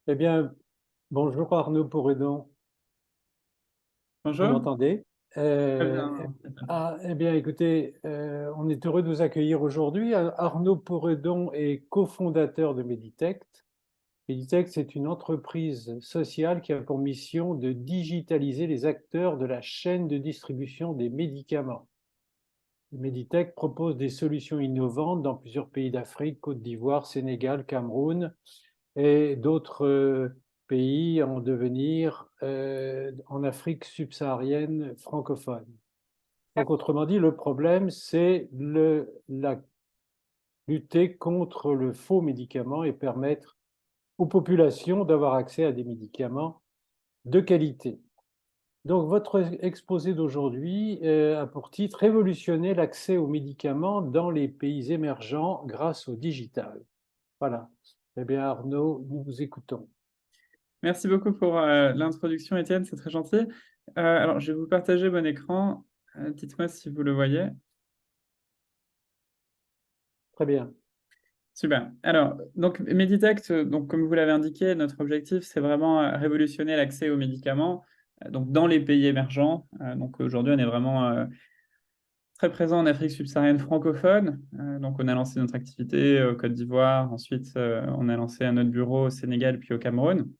Eh bien, bonjour Arnaud Pouredon, vous Bonjour. m'entendez? Très Euh, bien. eh bien, écoutez, on est heureux de vous accueillir aujourd'hui. Arnaud Pouredon est cofondateur de Meditect. Meditect, c'est une entreprise sociale qui a pour mission de digitaliser les acteurs de la chaîne de distribution des médicaments. Meditech propose des solutions innovantes dans plusieurs pays d'Afrique, Côte d'Ivoire, Sénégal, Cameroun et d'autres pays en devenir en Afrique subsaharienne francophone. Donc, autrement dit, le problème, c'est la lutter contre le faux médicament et permettre aux populations d'avoir accès à des médicaments de qualité. Donc, votre exposé d'aujourd'hui a pour titre Révolutionner l'accès aux médicaments dans les pays émergents grâce au digital. Voilà. Eh bien, Arnaud, nous vous écoutons. Merci beaucoup pour l'introduction, Étienne, c'est très gentil. Alors, je vais vous partager mon écran. Dites-moi si vous le voyez. Très bien. Super. Alors, donc Meditect, donc comme vous l'avez indiqué, notre objectif, c'est vraiment révolutionner l'accès aux médicaments donc dans les pays émergents. Donc aujourd'hui, on est vraiment très présent en Afrique subsaharienne francophone. Donc on a lancé notre activité au Côte d'Ivoire. Ensuite, on a lancé un autre bureau au Sénégal puis au Cameroun.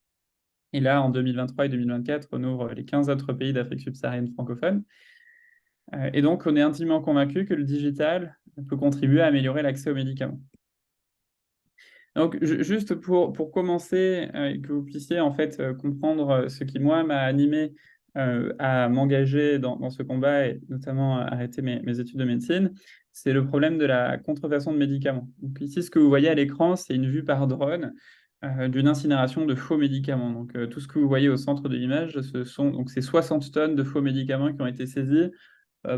Et là, en 2023 et 2024, on ouvre les 15 autres pays d'Afrique subsaharienne francophone. Et donc, on est intimement convaincu que le digital peut contribuer à améliorer l'accès aux médicaments. Donc, juste pour commencer, et que vous puissiez en fait comprendre ce qui, moi, m'a animé à m'engager dans ce combat et notamment arrêter mes études de médecine, c'est le problème de la contrefaçon de médicaments. Donc, ici, ce que vous voyez à l'écran, c'est une vue par drone d'une incinération de faux médicaments. Donc, tout ce que vous voyez au centre de l'image, donc ces 60 tonnes de faux médicaments qui ont été saisis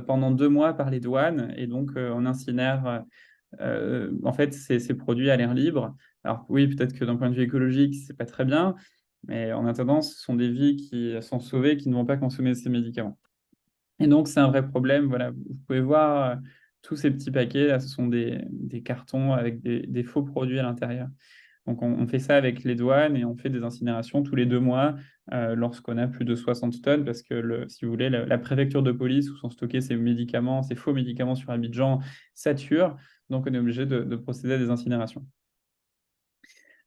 pendant 2 mois par les douanes. Et donc, on incinère en fait ces produits à l'air libre. Alors oui, peut-être que d'un point de vue écologique, c'est pas très bien, mais en attendant, ce sont des vies qui sont sauvées, qui ne vont pas consommer ces médicaments. Et donc, c'est un vrai problème. Voilà, vous pouvez voir tous ces petits paquets, là, ce sont des cartons avec des faux produits à l'intérieur. Donc, on fait ça avec les douanes et on fait des incinérations tous les 2 mois lorsqu'on a plus de 60 tonnes, parce que, si vous voulez, la préfecture de police où sont stockés ces médicaments, ces faux médicaments sur Abidjan, sature. Donc, on est obligé de procéder à des incinérations.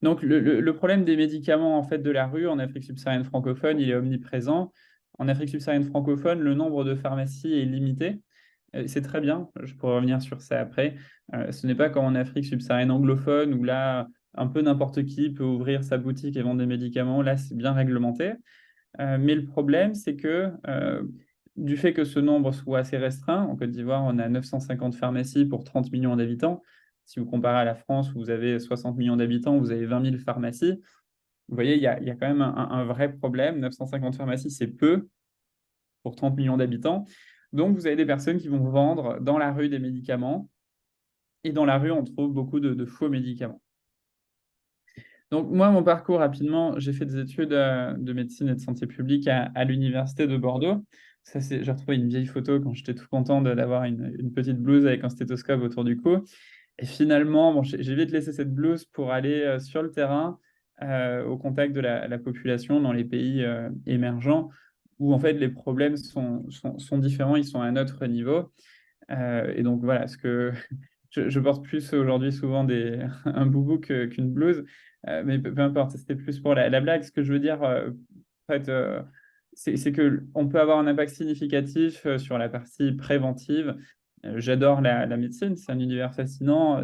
Donc, le problème des médicaments en fait, de la rue en Afrique subsaharienne francophone, il est omniprésent. En Afrique subsaharienne francophone, le nombre de pharmacies est limité. C'est très bien, je pourrais revenir sur ça après. Ce n'est pas comme en Afrique subsaharienne anglophone où là, un peu n'importe qui peut ouvrir sa boutique et vendre des médicaments. Là, c'est bien réglementé. Mais le problème, c'est que du fait que ce nombre soit assez restreint, en Côte d'Ivoire, on a 950 pharmacies pour 30 millions d'habitants. Si vous comparez à la France, où vous avez 60 millions d'habitants, vous avez 20 000 pharmacies. Vous voyez, il y a quand même un vrai problème. 950 pharmacies, c'est peu pour 30 millions d'habitants. Donc, vous avez des personnes qui vont vendre dans la rue des médicaments. Et dans la rue, on trouve beaucoup de faux médicaments. Donc, moi, mon parcours, rapidement, j'ai fait des études de médecine et de santé publique à l'université de Bordeaux. Ça, j'ai retrouvé une vieille photo quand j'étais tout content d'avoir une petite blouse avec un stéthoscope autour du cou. Et finalement, bon, j'ai vite laissé cette blouse pour aller sur le terrain, au contact de la population dans les pays émergents, où en fait les problèmes sont différents, ils sont à un autre niveau. Et donc voilà, ce que je porte plus aujourd'hui souvent un boubou qu'une blouse, mais peu importe, c'était plus pour la blague. Ce que je veux dire, en fait, c'est que on peut avoir un impact significatif sur la partie préventive. J'adore la médecine, c'est un univers fascinant.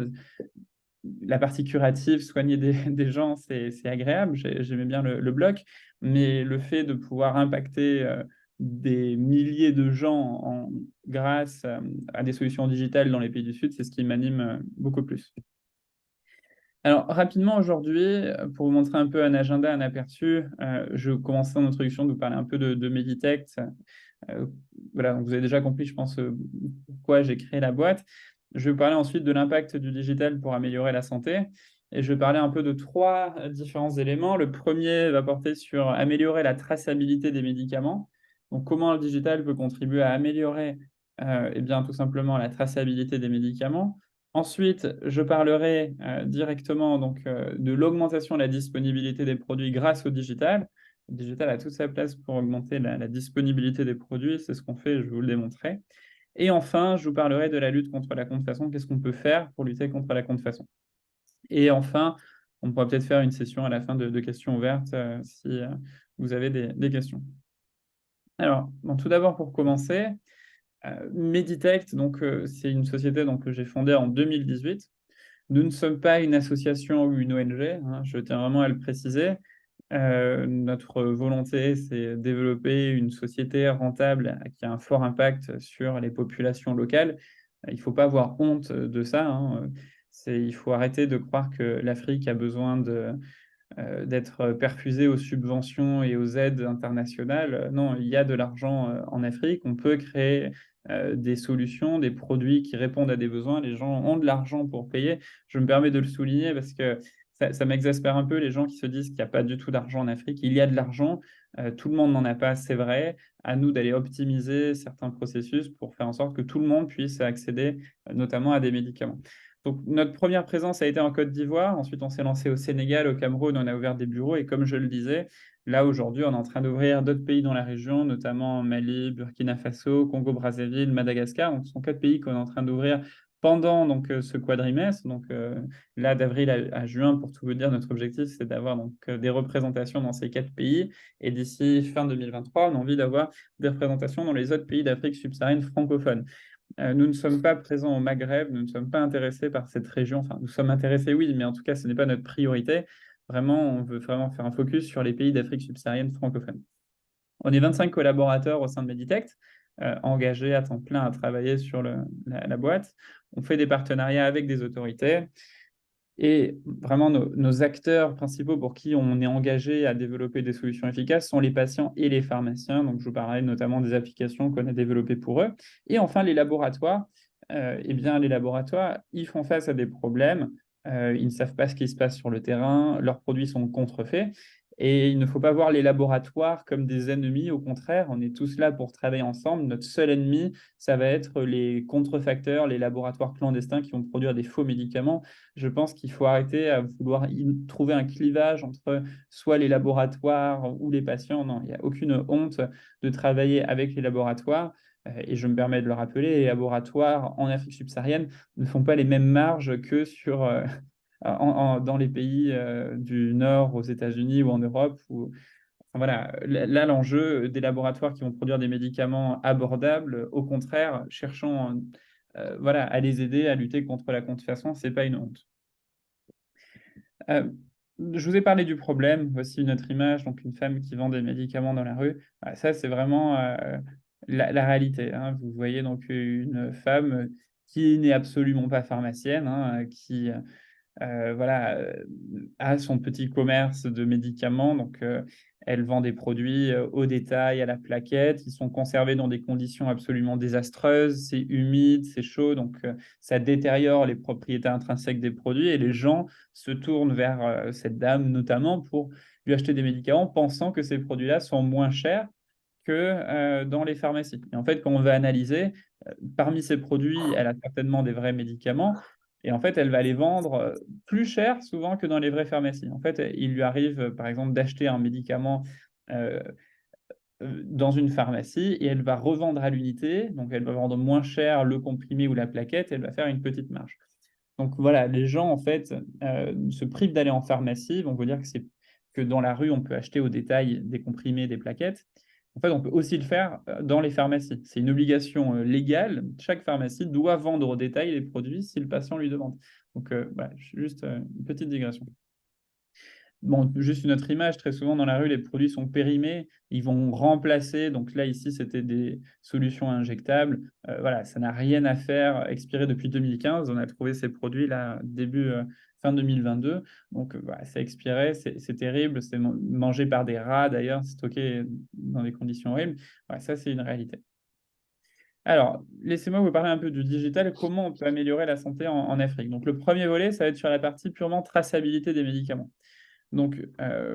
La partie curative, soigner des gens, c'est agréable. J'aimais bien le bloc, mais le fait de pouvoir impacter des milliers de gens grâce à des solutions digitales dans les pays du Sud, c'est ce qui m'anime beaucoup plus. Alors, rapidement, aujourd'hui, pour vous montrer un peu un agenda, un aperçu, je commence en introduction de vous parler un peu de Meditect. Euh, voilà, donc vous avez déjà compris, je pense, pourquoi j'ai créé la boîte. Je vais vous parler ensuite de l'impact du digital pour améliorer la santé. Et je vais parler un peu de trois différents éléments. Le premier va porter sur améliorer la traçabilité des médicaments. Donc, comment le digital peut contribuer à améliorer eh bien, tout simplement la traçabilité des médicaments. Ensuite, je parlerai directement donc, de l'augmentation de la disponibilité des produits grâce au digital. Le digital a toute sa place pour augmenter la disponibilité des produits, c'est ce qu'on fait, je vais vous le démontrer. Et enfin, je vous parlerai de la lutte contre la contrefaçon. Qu'est-ce qu'on peut faire pour lutter contre la contrefaçon? Et enfin, on pourra peut-être faire une session à la fin de questions ouvertes si vous avez des questions. Alors, bon, tout d'abord, pour commencer, Meditect, donc, c'est une société donc, que j'ai fondée en 2018. Nous ne sommes pas une association ou une ONG, hein, je tiens vraiment à le préciser. Notre volonté, c'est développer une société rentable qui a un fort impact sur les populations locales. Il ne faut pas avoir honte de ça, hein. Il faut arrêter de croire que l'Afrique a besoin d'être perfusée aux subventions et aux aides internationales. Non, il y a de l'argent en Afrique. On peut créer des solutions, des produits qui répondent à des besoins. Les gens ont de l'argent pour payer. Je me permets de le souligner parce que ça m'exaspère un peu les gens qui se disent qu'il n'y a pas du tout d'argent en Afrique. Il y a de l'argent, tout le monde n'en a pas, c'est vrai. À nous d'aller optimiser certains processus pour faire en sorte que tout le monde puisse accéder notamment à des médicaments. Donc, notre première présence a été en Côte d'Ivoire. Ensuite, on s'est lancé au Sénégal, au Cameroun, on a ouvert des bureaux. Et comme je le disais, là, aujourd'hui, on est en train d'ouvrir d'autres pays dans la région, notamment Mali, Burkina Faso, Congo-Brazzaville, Madagascar. Donc, ce sont 4 pays qu'on est en train d'ouvrir pendant donc, ce quadrimestre. Donc, là, d'avril à juin, pour tout vous dire, notre objectif, c'est d'avoir donc, des représentations dans ces 4 pays. Et d'ici fin 2023, on a envie d'avoir des représentations dans les autres pays d'Afrique subsaharienne francophone. Nous ne sommes pas présents au Maghreb, nous ne sommes pas intéressés par cette région. Enfin, nous sommes intéressés, oui, mais en tout cas, ce n'est pas notre priorité. Vraiment, on veut vraiment faire un focus sur les pays d'Afrique subsaharienne francophone. On est 25 collaborateurs au sein de Meditect, engagés à temps plein à travailler sur la boîte. On fait des partenariats avec des autorités. Et vraiment, nos acteurs principaux pour qui on est engagé à développer des solutions efficaces sont les patients et les pharmaciens. Donc, je vous parlerai notamment des applications qu'on a développées pour eux. Et enfin, les laboratoires. Eh bien, les laboratoires, ils font face à des problèmes. Ils ne savent pas ce qui se passe sur le terrain. Leurs produits sont contrefaits. Et il ne faut pas voir les laboratoires comme des ennemis. Au contraire, on est tous là pour travailler ensemble. Notre seul ennemi, ça va être les contrefacteurs, les laboratoires clandestins qui vont produire des faux médicaments. Je pense qu'il faut arrêter à vouloir trouver un clivage entre soit les laboratoires ou les patients. Non, il n'y a aucune honte de travailler avec les laboratoires. Et je me permets de le rappeler, les laboratoires en Afrique subsaharienne ne font pas les mêmes marges que dans les pays du Nord, aux États-Unis ou en Europe. Enfin, voilà, là, l'enjeu des laboratoires qui vont produire des médicaments abordables, au contraire, cherchant voilà, à les aider à lutter contre la contrefaçon, ce n'est pas une honte. Je vous ai parlé du problème. Voici une autre image, donc une femme qui vend des médicaments dans la rue. Ça, c'est vraiment la réalité, hein. Vous voyez donc une femme qui n'est absolument pas pharmacienne, hein, qui voilà, a son petit commerce de médicaments. Donc, elle vend des produits au détail, à la plaquette. Ils sont conservés dans des conditions absolument désastreuses. C'est humide, c'est chaud, donc ça détériore les propriétés intrinsèques des produits. Et les gens se tournent vers cette dame notamment pour lui acheter des médicaments, pensant que ces produits-là sont moins chers que dans les pharmacies. Et en fait, quand on va analyser, parmi ces produits, elle a certainement des vrais médicaments. Et en fait, elle va les vendre plus cher souvent que dans les vraies pharmacies. En fait, il lui arrive, par exemple, d'acheter un médicament euh, dans une pharmacie et elle va revendre à l'unité. Donc, elle va vendre moins cher le comprimé ou la plaquette et elle va faire une petite marge. Donc, voilà, les gens, en fait, se privent d'aller en pharmacie. On peut dire que dans la rue, on peut acheter au détail des comprimés, des plaquettes. En fait, on peut aussi le faire dans les pharmacies. C'est une obligation légale. Chaque pharmacie doit vendre au détail les produits si le patient lui demande. Donc, voilà, juste une petite digression. Bon, juste une autre image, très souvent dans la rue, les produits sont périmés, ils vont remplacer, donc là, ici, c'était des solutions injectables. Voilà, ça n'a rien à faire, expiré depuis 2015, on a trouvé ces produits là, fin 2022, donc voilà, c'est expiré, c'est terrible, c'est mangé par des rats d'ailleurs, stocké dans des conditions horribles. Voilà, ça, c'est une réalité. Alors, laissez-moi vous parler un peu du digital, comment on peut améliorer la santé en Afrique. Donc, le premier volet, ça va être sur la partie purement traçabilité des médicaments. Donc,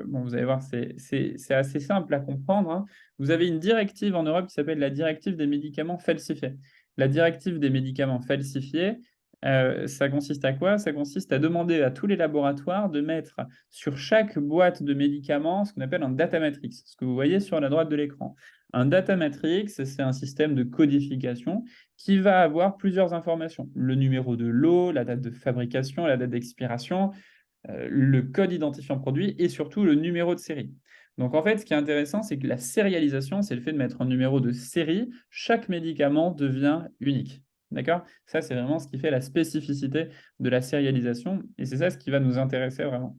bon, vous allez voir, c'est assez simple à comprendre, hein. Vous avez une directive en Europe qui s'appelle la directive des médicaments falsifiés. La directive des médicaments falsifiés, Ça consiste à quoi? Ça consiste à demander à tous les laboratoires de mettre sur chaque boîte de médicaments ce qu'on appelle un data matrix, ce que vous voyez sur la droite de l'écran. Un data matrix, c'est un système de codification qui va avoir plusieurs informations. Le numéro de lot, la date de fabrication, la date d'expiration, le code identifiant produit et surtout le numéro de série. Donc en fait, ce qui est intéressant, c'est que la sérialisation, c'est le fait de mettre un numéro de série. Chaque médicament devient unique. D'accord? Ça, c'est vraiment ce qui fait la spécificité de la sérialisation et c'est ça ce qui va nous intéresser vraiment.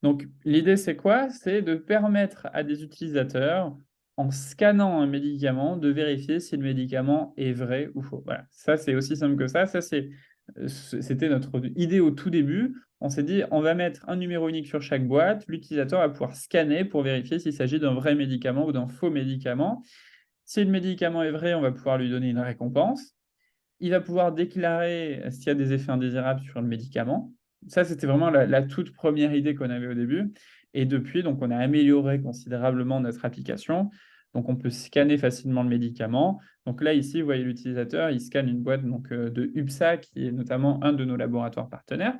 Donc l'idée, c'est quoi? C'est de permettre à des utilisateurs, en scannant un médicament, de vérifier si le médicament est vrai ou faux. Voilà, ça, c'est aussi simple que ça. Ça, c'était notre idée au tout début. On s'est dit, on va mettre un numéro unique sur chaque boîte. L'utilisateur va pouvoir scanner pour vérifier s'il s'agit d'un vrai médicament ou d'un faux médicament. Si le médicament est vrai, on va pouvoir lui donner une récompense. Il va pouvoir déclarer s'il y a des effets indésirables sur le médicament. Ça, c'était vraiment la toute première idée qu'on avait au début. Et depuis, donc, on a amélioré considérablement notre application. Donc, on peut scanner facilement le médicament. Donc là, ici, vous voyez l'utilisateur, il scanne une boîte donc, de UPSA, qui est notamment un de nos laboratoires partenaires.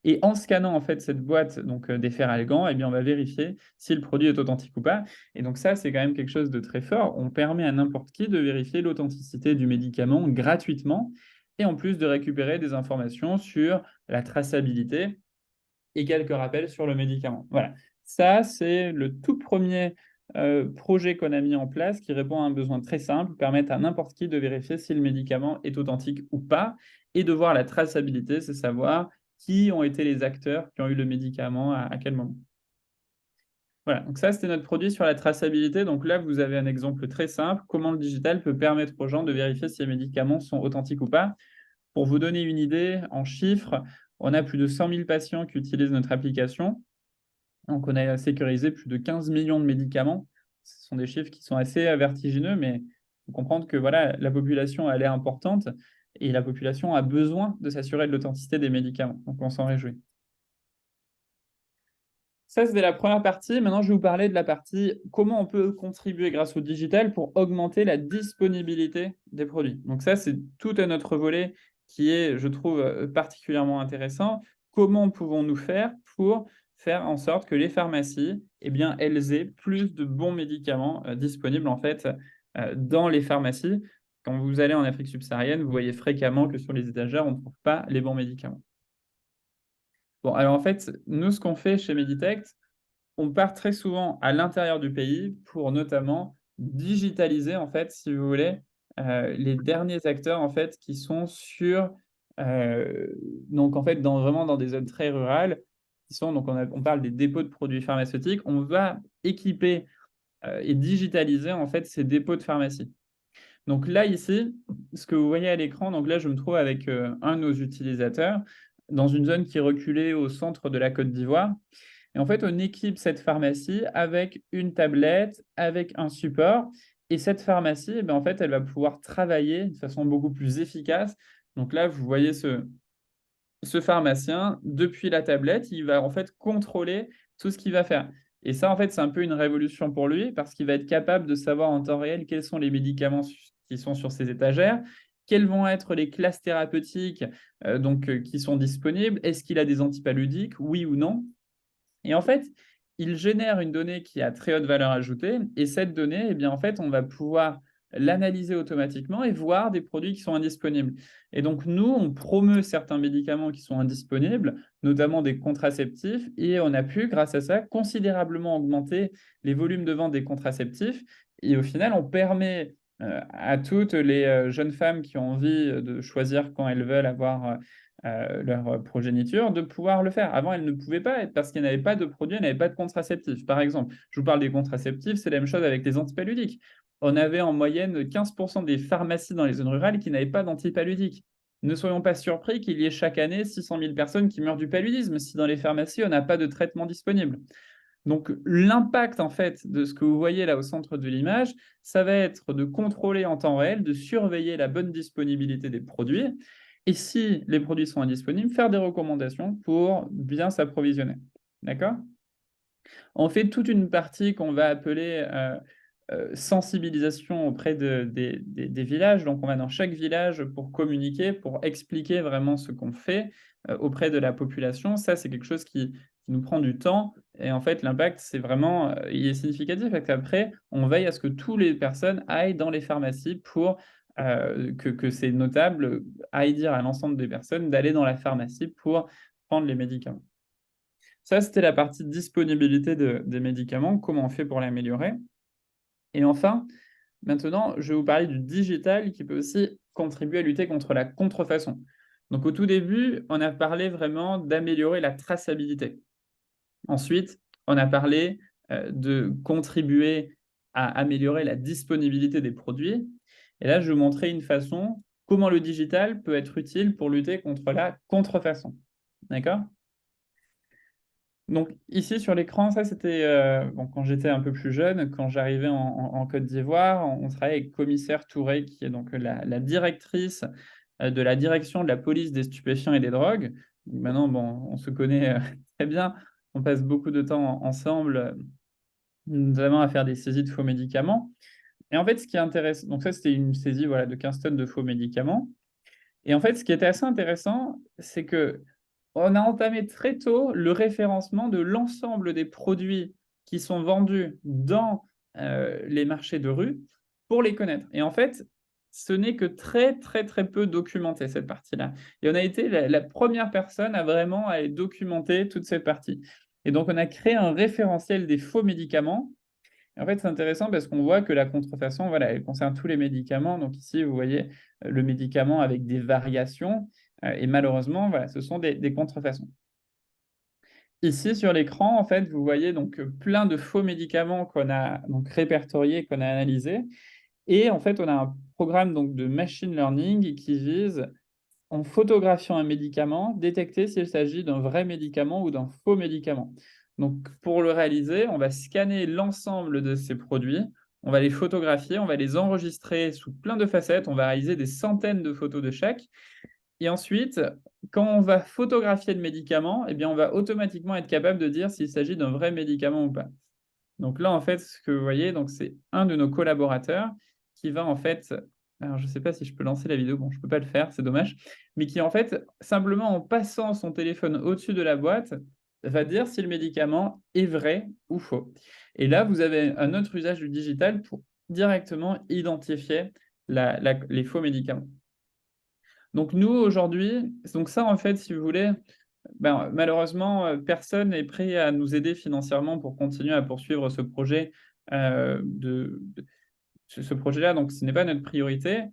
Et en scannant en fait cette boîte donc, des ferralgans, eh bien, on va vérifier si le produit est authentique ou pas. Et donc ça, c'est quand même quelque chose de très fort. On permet à n'importe qui de vérifier l'authenticité du médicament gratuitement et en plus de récupérer des informations sur la traçabilité et quelques rappels sur le médicament. Voilà, ça, c'est le tout premier projet qu'on a mis en place qui répond à un besoin très simple, permettre à n'importe qui de vérifier si le médicament est authentique ou pas et de voir la traçabilité, c'est savoir qui ont été les acteurs qui ont eu le médicament à quel moment. Voilà, donc ça, c'était notre produit sur la traçabilité. Donc là, vous avez un exemple très simple, comment le digital peut permettre aux gens de vérifier si les médicaments sont authentiques ou pas. Pour vous donner une idée, en chiffres, on a plus de 100 000 patients qui utilisent notre application. Donc, on a sécurisé plus de 15 millions de médicaments. Ce sont des chiffres qui sont assez vertigineux, mais il faut comprendre que voilà, la population elle est importante et la population a besoin de s'assurer de l'authenticité des médicaments. Donc, on s'en réjouit. Ça, c'était la première partie. Maintenant, je vais vous parler de la partie comment on peut contribuer grâce au digital pour augmenter la disponibilité des produits. Donc ça, c'est tout un autre volet qui est, je trouve, particulièrement intéressant. Comment pouvons-nous faire pour faire en sorte que les pharmacies, eh bien, elles aient plus de bons médicaments disponibles en fait dans les pharmacies. Quand vous allez en Afrique subsaharienne, vous voyez fréquemment que sur les étagères, on ne trouve pas les bons médicaments. Bon, alors en fait, nous, ce qu'on fait chez Meditect, on part très souvent à l'intérieur du pays pour notamment digitaliser, en fait, si vous voulez, les derniers acteurs, en fait, qui sont sur, donc en fait, vraiment dans des zones très rurales, qui sont, donc on parle des dépôts de produits pharmaceutiques. On va équiper et digitaliser, en fait, ces dépôts de pharmacie. Donc là, ici, ce que vous voyez à l'écran, donc là, je me trouve avec un de nos utilisateurs dans une zone qui est reculée au centre de la Côte d'Ivoire. Et en fait, on équipe cette pharmacie avec une tablette, avec un support. Et cette pharmacie, eh bien, en fait, elle va pouvoir travailler de façon beaucoup plus efficace. Donc là, vous voyez ce pharmacien, depuis la tablette, il va en fait contrôler tout ce qu'il va faire. Et ça, en fait, c'est un peu une révolution pour lui parce qu'il va être capable de savoir en temps réel quels sont les médicaments qui sont sur ses étagères, quelles vont être les classes thérapeutiques qui sont disponibles, est-ce qu'il a des antipaludiques, oui ou non. Et en fait, il génère une donnée qui a très haute valeur ajoutée et cette donnée, eh bien, en fait, on va pouvoir l'analyser automatiquement et voir des produits qui sont indisponibles. Et donc, nous, on promeut certains médicaments qui sont indisponibles, notamment des contraceptifs, et on a pu, grâce à ça, considérablement augmenter les volumes de vente des contraceptifs. Et au final, on permet à toutes les jeunes femmes qui ont envie de choisir quand elles veulent avoir leur progéniture, de pouvoir le faire. Avant, elles ne pouvaient pas, parce qu'elles n'avaient pas de produits, elles n'avaient pas de contraceptifs. Par exemple, je vous parle des contraceptifs, c'est la même chose avec les antipaludiques. On avait en moyenne 15% des pharmacies dans les zones rurales qui n'avaient pas d'antipaludiques. Ne soyons pas surpris qu'il y ait chaque année 600 000 personnes qui meurent du paludisme si dans les pharmacies, on n'a pas de traitement disponible. Donc, l'impact, en fait, de ce que vous voyez là au centre de l'image, ça va être de contrôler en temps réel, de surveiller la bonne disponibilité des produits. Et si les produits sont indisponibles, faire des recommandations pour bien s'approvisionner. D'accord? On fait toute une partie qu'on va appeler sensibilisation auprès des villages. Donc, on va dans chaque village pour communiquer, pour expliquer vraiment ce qu'on fait auprès de la population. Ça, c'est quelque chose qui nous prend du temps. Et en fait, l'impact, c'est vraiment, il est significatif. Et qu'après, on veille à ce que toutes les personnes aillent dans les pharmacies pour que ces notables aillent dire à l'ensemble des personnes d'aller dans la pharmacie pour prendre les médicaments. Ça, c'était la partie disponibilité des médicaments, comment on fait pour l'améliorer. Et enfin, maintenant, je vais vous parler du digital qui peut aussi contribuer à lutter contre la contrefaçon. Donc au tout début, on a parlé vraiment d'améliorer la traçabilité. Ensuite, on a parlé de contribuer à améliorer la disponibilité des produits. Et là, je vais vous montrer une façon comment le digital peut être utile pour lutter contre la contrefaçon. D'accord? Donc ici sur l'écran, ça c'était bon, quand j'étais un peu plus jeune, quand j'arrivais en Côte d'Ivoire, on travaillait avec Commissaire Touré, qui est donc la directrice de la direction de la police des stupéfiants et des drogues. Maintenant, bon, on se connaît très bien, on passe beaucoup de temps ensemble, notamment à faire des saisies de faux médicaments. Et en fait, ce qui est intéressant, donc ça c'était une saisie voilà, de 15 tonnes de faux médicaments. Et en fait, ce qui était assez intéressant, c'est que on a entamé très tôt le référencement de l'ensemble des produits qui sont vendus dans les marchés de rue pour les connaître. Et en fait, ce n'est que très, très, très peu documenté, cette partie-là. Et on a été la première personne à vraiment aller documenter toute cette partie. Et donc, on a créé un référentiel des faux médicaments. En fait, c'est intéressant parce qu'on voit que la contrefaçon, voilà, elle concerne tous les médicaments. Donc ici, vous voyez le médicament avec des variations. Et malheureusement, voilà, ce sont des contrefaçons. Ici, sur l'écran, en fait, vous voyez donc plein de faux médicaments qu'on a donc répertoriés, qu'on a analysés. Et en fait, on a un programme donc de machine learning qui vise, en photographiant un médicament, détecter s'il s'agit d'un vrai médicament ou d'un faux médicament. Donc, pour le réaliser, on va scanner l'ensemble de ces produits, on va les photographier, on va les enregistrer sous plein de facettes, on va réaliser des centaines de photos de chaque. Et ensuite, quand on va photographier le médicament, eh bien, on va automatiquement être capable de dire s'il s'agit d'un vrai médicament ou pas. Donc là, en fait, ce que vous voyez, donc c'est un de nos collaborateurs qui va en fait, alors je ne sais pas si je peux lancer la vidéo, bon, je ne peux pas le faire, c'est dommage, mais qui en fait, simplement en passant son téléphone au-dessus de la boîte, va dire si le médicament est vrai ou faux. Et là, vous avez un autre usage du digital pour directement identifier les faux médicaments. Donc nous, aujourd'hui, donc ça, en fait, si vous voulez, ben, malheureusement, personne n'est prêt à nous aider financièrement pour continuer à poursuivre ce projet, ce projet-là, donc ce n'est pas notre priorité.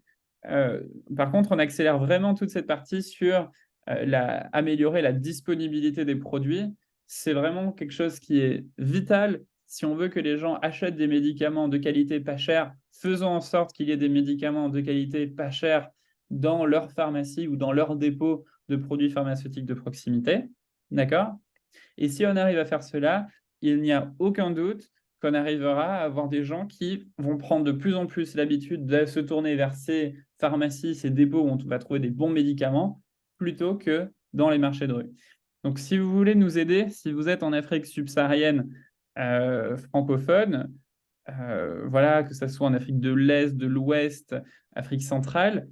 Par contre, on accélère vraiment toute cette partie sur améliorer la disponibilité des produits. C'est vraiment quelque chose qui est vital si on veut que les gens achètent des médicaments de qualité pas chère. Faisons en sorte qu'il y ait des médicaments de qualité pas chère dans leur pharmacie ou dans leur dépôt de produits pharmaceutiques de proximité. D'accord? Et si on arrive à faire cela, il n'y a aucun doute qu'on arrivera à avoir des gens qui vont prendre de plus en plus l'habitude de se tourner vers ces pharmacies, ces dépôts où on va trouver des bons médicaments, plutôt que dans les marchés de rue. Donc, si vous voulez nous aider, si vous êtes en Afrique subsaharienne francophone, voilà, que ce soit en Afrique de l'Est, de l'Ouest, Afrique centrale,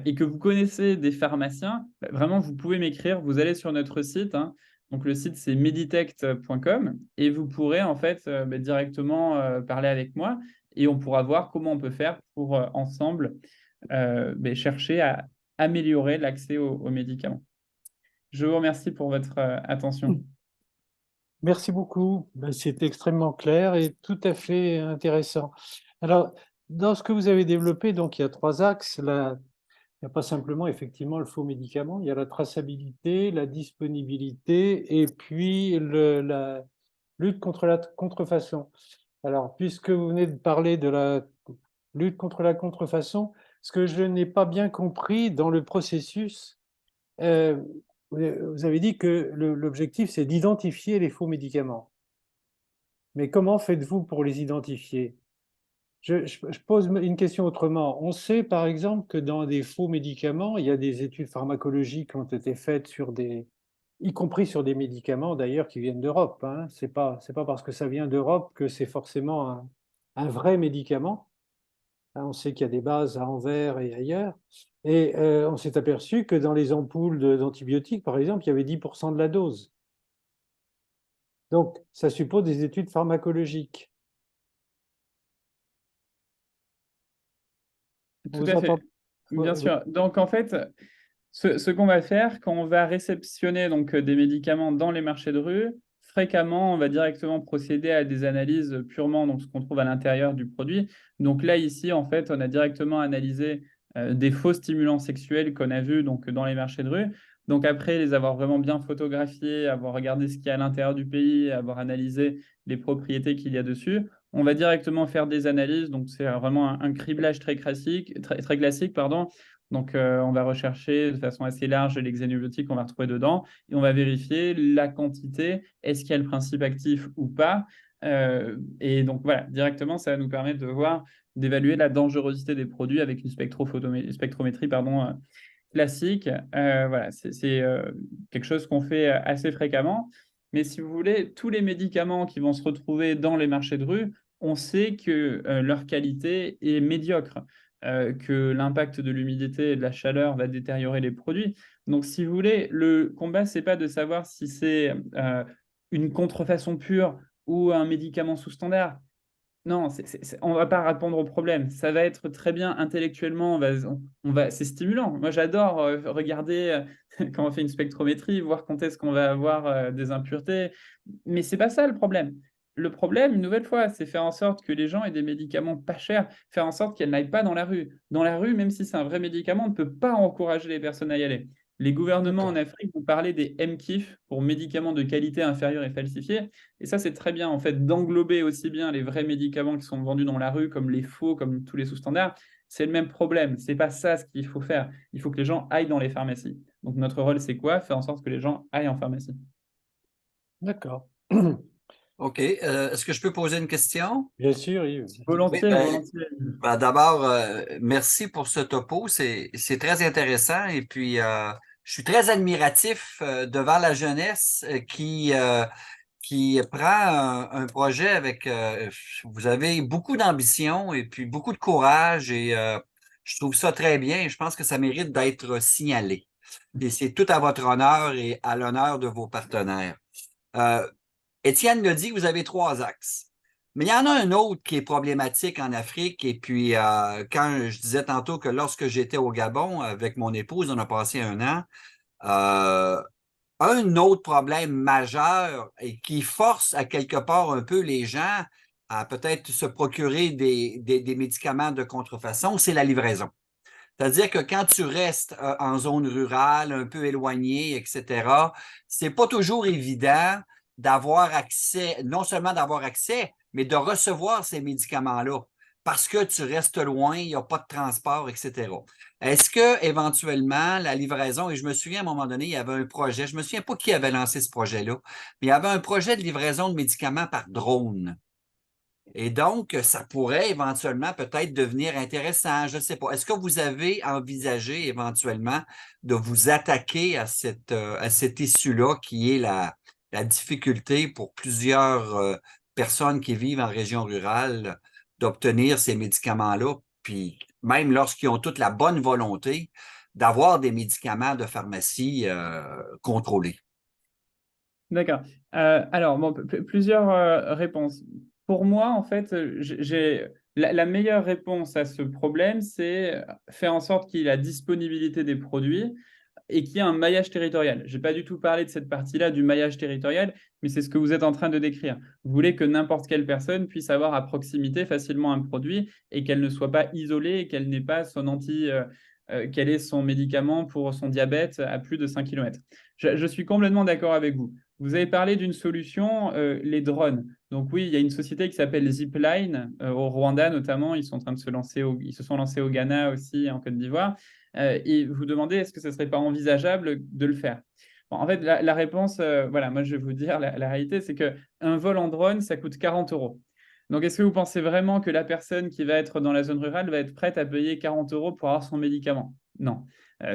et que vous connaissez des pharmaciens, bah, vraiment, vous pouvez m'écrire. Vous allez sur notre site. Hein. Donc, le site, c'est meditect.com et vous pourrez en fait bah, directement parler avec moi et on pourra voir comment on peut faire pour ensemble bah, chercher à améliorer l'accès aux médicaments. Je vous remercie pour votre attention. Merci beaucoup. Ben, c'est extrêmement clair et tout à fait intéressant. Alors, dans ce que vous avez développé, donc il y a trois axes. Là, il n'y a pas simplement effectivement le faux médicament, il y a la traçabilité, la disponibilité et puis la lutte contre la contrefaçon. Alors, puisque vous venez de parler de la lutte contre la contrefaçon, ce que je n'ai pas bien compris dans le processus, euh, vous avez dit que l'objectif, c'est d'identifier les faux médicaments. Mais comment faites-vous pour les identifier? Je pose une question autrement. On sait par exemple que dans des faux médicaments, il y a des études pharmacologiques qui ont été faites sur y compris sur des médicaments d'ailleurs qui viennent d'Europe. Hein. C'est pas parce que ça vient d'Europe que c'est forcément un vrai médicament. On sait qu'il y a des bases à Anvers et ailleurs. Et on s'est aperçu que dans les ampoules d'antibiotiques, par exemple, il y avait 10% de la dose. Donc, ça suppose des études pharmacologiques. Tout Vous à fait. entendez? Bien sûr. Donc, en fait, ce qu'on va faire quand on va réceptionner donc, des médicaments dans les marchés de rue, fréquemment, on va directement procéder à des analyses purement donc, ce qu'on trouve à l'intérieur du produit. Donc là, ici, en fait, on a directement analysé des faux stimulants sexuels qu'on a vus donc, dans les marchés de rue. Donc après, les avoir vraiment bien photographiés, avoir regardé ce qu'il y a à l'intérieur du pays, avoir analysé les propriétés qu'il y a dessus, on va directement faire des analyses. Donc c'est vraiment un criblage très classique, très classique, pardon. Donc, on va rechercher de façon assez large les xénobiotiques qu'on va retrouver dedans et on va vérifier la quantité, est-ce qu'il y a le principe actif ou pas. Et donc, voilà, directement, ça va nous permettre de voir, d'évaluer la dangerosité des produits avec une spectrométrie pardon, classique. Voilà, c'est quelque chose qu'on fait assez fréquemment. Mais si vous voulez, tous les médicaments qui vont se retrouver dans les marchés de rue, on sait que leur qualité est médiocre, que l'impact de l'humidité et de la chaleur va détériorer les produits. Donc, si vous voulez, le combat, c'est pas de savoir si c'est une contrefaçon pure ou un médicament sous standard. Non, on ne va pas répondre au problème. Ça va être très bien intellectuellement, c'est stimulant. Moi, j'adore regarder quand on fait une spectrométrie, voir quand est-ce qu'on va avoir des impuretés. Mais c'est pas ça le problème. Le problème, une nouvelle fois, c'est faire en sorte que les gens aient des médicaments pas chers, faire en sorte qu'elles n'aillent pas dans la rue. Dans la rue, même si c'est un vrai médicament, on ne peut pas encourager les personnes à y aller. Les gouvernements en D'accord. Afrique vont parler des MKIF pour médicaments de qualité inférieure et falsifiés. Et ça, c'est très bien, en fait, d'englober aussi bien les vrais médicaments qui sont vendus dans la rue, comme les faux, comme tous les sous-standards. C'est le même problème. C'est pas ça ce qu'il faut faire. Il faut que les gens aillent dans les pharmacies. Donc, notre rôle, c'est quoi? Faire en sorte que les gens aillent en pharmacie. D'accord. OK. Est-ce que je peux poser une question? Bien sûr, Yves. Oui, Volontiers, volontiers. d'abord, merci pour ce topo. C'est très intéressant. Et puis, je suis très admiratif devant la jeunesse qui prend un projet avec... vous avez beaucoup d'ambition et puis beaucoup de courage et je trouve ça très bien. Je pense que ça mérite d'être signalé. Et c'est tout à votre honneur et à l'honneur de vos partenaires. Euh, Étienne l'a dit que vous avez 3 axes. Mais il y en a un autre qui est problématique en Afrique. Et puis, quand je disais tantôt que lorsque j'étais au Gabon avec mon épouse, on a passé un an, euh, un autre problème majeur et qui force à quelque part un peu les gens à peut-être se procurer des médicaments de contrefaçon, c'est la livraison. C'est-à-dire que quand tu restes en zone rurale, un peu éloigné, etc., c'est pas toujours évident d'avoir accès, non seulement d'avoir accès, mais de recevoir ces médicaments-là parce que tu restes loin, il n'y a pas de transport, etc. Est-ce que éventuellement la livraison, et je me souviens à un moment donné, il y avait un projet, je me souviens pas qui avait lancé ce projet-là, mais il y avait un projet de livraison de médicaments par drone. Et donc, ça pourrait éventuellement peut-être devenir intéressant. Je ne sais pas. Est-ce que vous avez envisagé éventuellement de vous attaquer à cette issue-là qui est la difficulté pour plusieurs personnes qui vivent en région rurale d'obtenir ces médicaments-là, puis même lorsqu'ils ont toute la bonne volonté d'avoir des médicaments de pharmacie contrôlés? D'accord. Alors, bon, plusieurs réponses. Pour moi, en fait, la meilleure réponse à ce problème, c'est faire en sorte qu'il y ait la disponibilité des produits et qu'il y ait un maillage territorial. Je n'ai pas du tout parlé de cette partie-là du maillage territorial, mais c'est ce que vous êtes en train de décrire. Vous voulez que n'importe quelle personne puisse avoir à proximité facilement un produit et qu'elle ne soit pas isolée et qu'elle n'ait pas quel est son médicament pour son diabète à plus de 5 km. Je suis complètement d'accord avec vous. Vous avez parlé d'une solution, les drones. Donc oui, il y a une société qui s'appelle Zipline, au Rwanda notamment. Ils sont en train de ils se sont lancés au Ghana aussi, en Côte d'Ivoire. Et vous demandez, est-ce que ce ne serait pas envisageable de le faire? Bon, en fait, la réponse, voilà, moi je vais vous dire, la réalité, c'est qu'un vol en drone, ça coûte 40 euros. Donc, est-ce que vous pensez vraiment que la personne qui va être dans la zone rurale va être prête à payer 40 euros pour avoir son médicament? Non,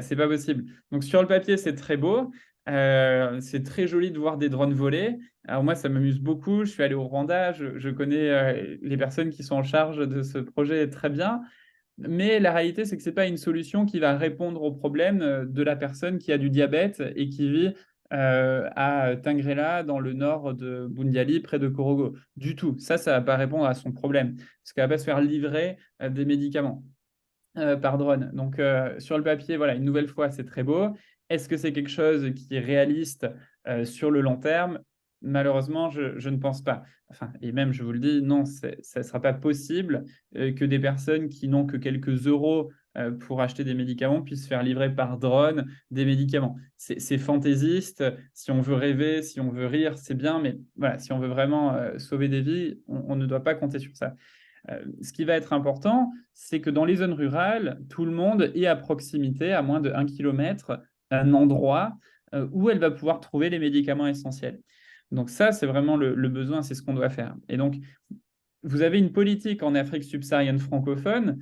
c'est pas possible. Donc, sur le papier, c'est très beau. C'est très joli de voir des drones voler. Alors moi, ça m'amuse beaucoup. Je suis allé au Rwanda, je connais les personnes qui sont en charge de ce projet très bien. Mais la réalité, c'est que ce n'est pas une solution qui va répondre au problème de la personne qui a du diabète et qui vit à Tingrela, dans le nord de Bundiali, près de Korogo. Du tout. Ça ne va pas répondre à son problème. Parce qu'elle va pas se faire livrer des médicaments par drone. Donc, sur le papier, voilà, une nouvelle fois, c'est très beau. Est-ce que c'est quelque chose qui est réaliste sur le long terme? Malheureusement, je ne pense pas. Enfin, et même, je vous le dis, non, ça ne sera pas possible que des personnes qui n'ont que quelques euros pour acheter des médicaments puissent faire livrer par drone des médicaments. C'est fantaisiste. Si on veut rêver, si on veut rire, c'est bien, mais voilà, si on veut vraiment sauver des vies, on ne doit pas compter sur ça. Ce qui va être important, c'est que dans les zones rurales, tout le monde est à proximité, à moins de 1 km, un endroit où elle va pouvoir trouver les médicaments essentiels. Donc ça, c'est vraiment le besoin, c'est ce qu'on doit faire. Et donc, vous avez une politique en Afrique subsaharienne francophone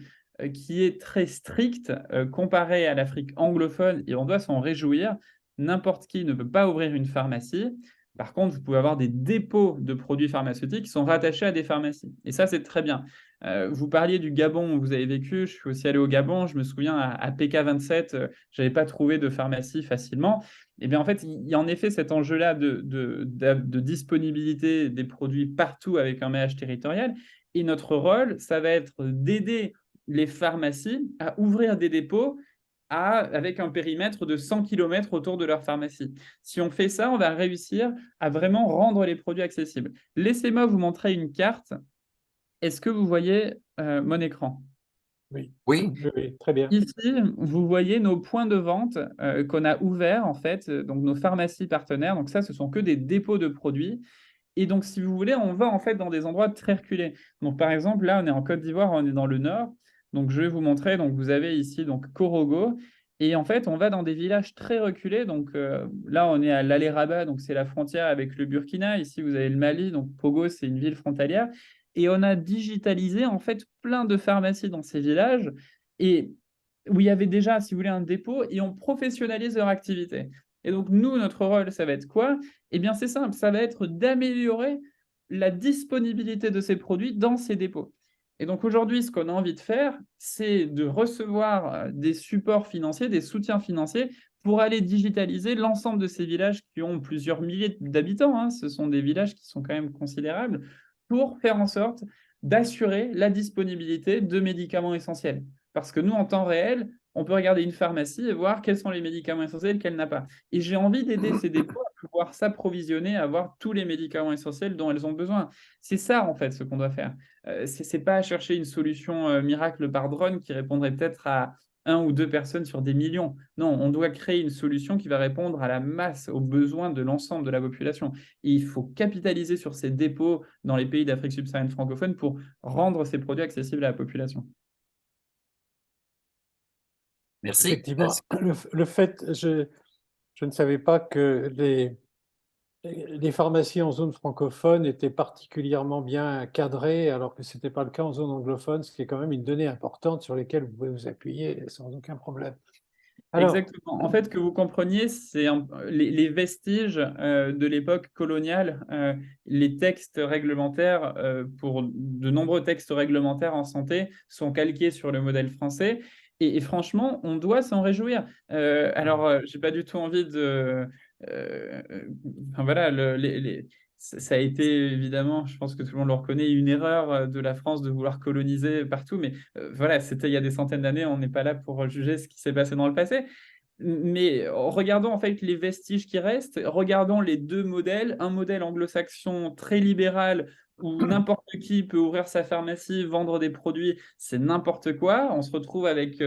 qui est très stricte comparée à l'Afrique anglophone, et on doit s'en réjouir. N'importe qui ne peut pas ouvrir une pharmacie. Par contre, vous pouvez avoir des dépôts de produits pharmaceutiques qui sont rattachés à des pharmacies. Et ça, c'est très bien. Vous parliez du Gabon où vous avez vécu. Je suis aussi allé au Gabon. Je me souviens, à PK27, je n'avais pas trouvé de pharmacie facilement. Et bien, en fait, il y a en effet cet enjeu-là de disponibilité des produits partout avec un maillage territorial. Et notre rôle, ça va être d'aider les pharmacies à ouvrir des dépôts avec un périmètre de 100 km autour de leur pharmacie. Si on fait ça, on va réussir à vraiment rendre les produits accessibles. Laissez-moi vous montrer une carte. Est-ce que vous voyez mon écran? Oui. Oui. Oui, très bien. Ici, vous voyez nos points de vente qu'on a ouverts, en fait, donc nos pharmacies partenaires. Donc ça, ce sont que des dépôts de produits. Et donc, si vous voulez, on va en fait dans des endroits très reculés. Donc, par exemple, là, on est en Côte d'Ivoire, on est dans le nord. Donc, je vais vous montrer. Donc, vous avez ici donc Korogo. Et en fait, on va dans des villages très reculés. Donc, là, on est à l'Allé Rabat, donc c'est la frontière avec le Burkina. Ici, vous avez le Mali. Donc, Pogo, c'est une ville frontalière. Et on a digitalisé en fait plein de pharmacies dans ces villages et où il y avait déjà, si vous voulez, un dépôt et on professionnalise leur activité. Et donc, nous, notre rôle, ça va être quoi? Eh bien, c'est simple, ça va être d'améliorer la disponibilité de ces produits dans ces dépôts. Et donc, aujourd'hui, ce qu'on a envie de faire, c'est de recevoir des supports financiers, des soutiens financiers pour aller digitaliser l'ensemble de ces villages qui ont plusieurs milliers d'habitants. Hein. Ce sont des villages qui sont quand même considérables pour faire en sorte d'assurer la disponibilité de médicaments essentiels. Parce que nous, en temps réel, on peut regarder une pharmacie et voir quels sont les médicaments essentiels qu'elle n'a pas. Et j'ai envie d'aider ces dépôts à pouvoir s'approvisionner, à avoir tous les médicaments essentiels dont elles ont besoin. C'est ça, en fait, ce qu'on doit faire. Ce n'est pas chercher une solution miracle par drone qui répondrait peut-être à 1 ou 2 personnes sur des millions. Non, on doit créer une solution qui va répondre à la masse, aux besoins de l'ensemble de la population. Et il faut capitaliser sur ces dépôts dans les pays d'Afrique subsaharienne francophone pour rendre ces produits accessibles à la population. Merci. Effectivement, le fait, je ne savais pas que les pharmacies en zone francophone étaient particulièrement bien cadrées, alors que ce n'était pas le cas en zone anglophone, ce qui est quand même une donnée importante sur laquelle vous pouvez vous appuyer sans aucun problème. Alors, exactement. En fait, que vous compreniez, c'est les vestiges de l'époque coloniale, les textes réglementaires, pour de nombreux textes réglementaires en santé, sont calqués sur le modèle français. Et franchement, on doit s'en réjouir. Alors, je n'ai pas du tout envie de... enfin, voilà, ça a été évidemment, je pense que tout le monde le reconnaît, une erreur de la France de vouloir coloniser partout, mais voilà, c'était il y a des centaines d'années, on n'est pas là pour juger ce qui s'est passé dans le passé. Mais regardons en fait les vestiges qui restent, regardons les deux modèles, un modèle anglo-saxon très libéral où n'importe qui peut ouvrir sa pharmacie, vendre des produits, c'est n'importe quoi. On se retrouve avec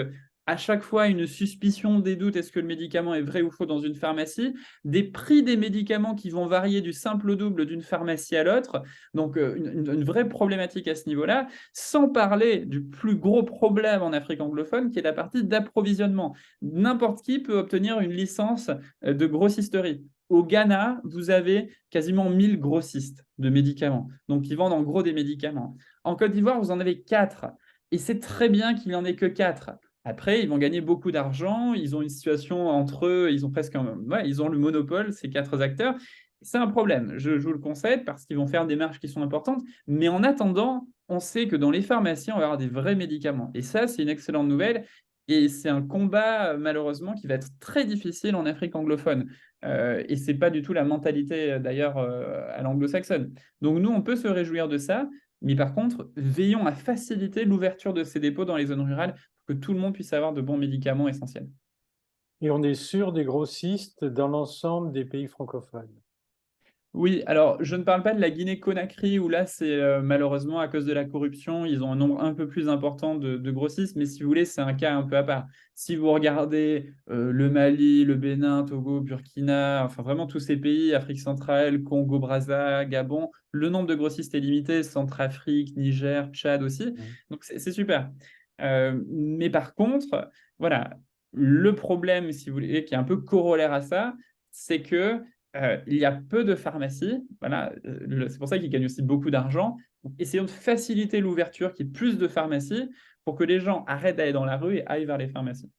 à chaque fois une suspicion, des doutes, est-ce que le médicament est vrai ou faux dans une pharmacie, des prix des médicaments qui vont varier du simple au double d'une pharmacie à l'autre, donc une vraie problématique à ce niveau-là, sans parler du plus gros problème en Afrique anglophone qui est la partie d'approvisionnement. N'importe qui peut obtenir une licence de grossisterie. Au Ghana, vous avez quasiment 1000 grossistes de médicaments, donc ils vendent en gros des médicaments. En Côte d'Ivoire, vous en avez 4, et c'est très bien qu'il n'y en ait que 4. Après, ils vont gagner beaucoup d'argent, ils ont une situation entre eux, ils ont ils ont le monopole, ces 4 acteurs. C'est un problème, je vous le concède, parce qu'ils vont faire des marges qui sont importantes, mais en attendant, on sait que dans les pharmacies, on va avoir des vrais médicaments. Et ça, c'est une excellente nouvelle, et c'est un combat, malheureusement, qui va être très difficile en Afrique anglophone. Et ce n'est pas du tout la mentalité, d'ailleurs, à l'anglo-saxonne. Donc nous, on peut se réjouir de ça, mais par contre, veillons à faciliter l'ouverture de ces dépôts dans les zones rurales pour que tout le monde puisse avoir de bons médicaments essentiels. Et on est sûr des grossistes dans l'ensemble des pays francophones. Oui, alors je ne parle pas de la Guinée-Conakry où là, c'est malheureusement à cause de la corruption, ils ont un nombre un peu plus important de grossistes, mais si vous voulez, c'est un cas un peu à part. Si vous regardez le Mali, le Bénin, Togo, Burkina, enfin vraiment tous ces pays, Afrique centrale, Congo, Brazza, Gabon, le nombre de grossistes est limité, Centrafrique, Niger, Tchad aussi, donc c'est super. Mais par contre, voilà, le problème, si vous voulez, qui est un peu corollaire à ça, c'est que il y a peu de pharmacies. Voilà, c'est pour ça qu'ils gagnent aussi beaucoup d'argent. Donc, essayons de faciliter l'ouverture, qu'il y ait plus de pharmacies pour que les gens arrêtent d'aller dans la rue et aillent vers les pharmacies.